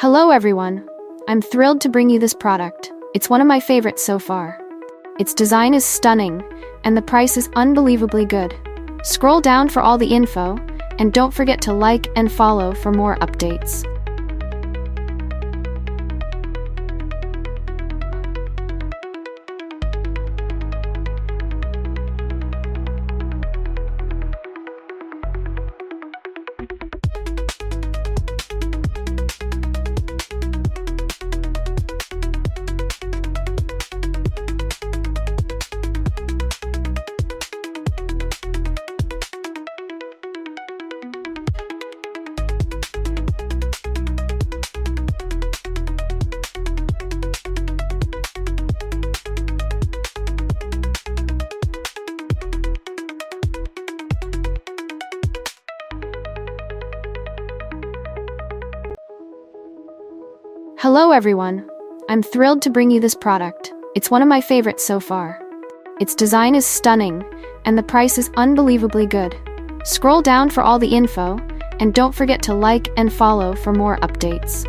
Hello everyone! I'm thrilled to bring you this product. It's one of my favorites so far. Its design is stunning, and the price is unbelievably good. Scroll down for all the info, and don't forget to like and follow for more updates. Hello everyone! I'm thrilled to bring you this product. It's one of my favorites so far. Its design is stunning, and the price is unbelievably good. Scroll down for all the info, and don't forget to like and follow for more updates.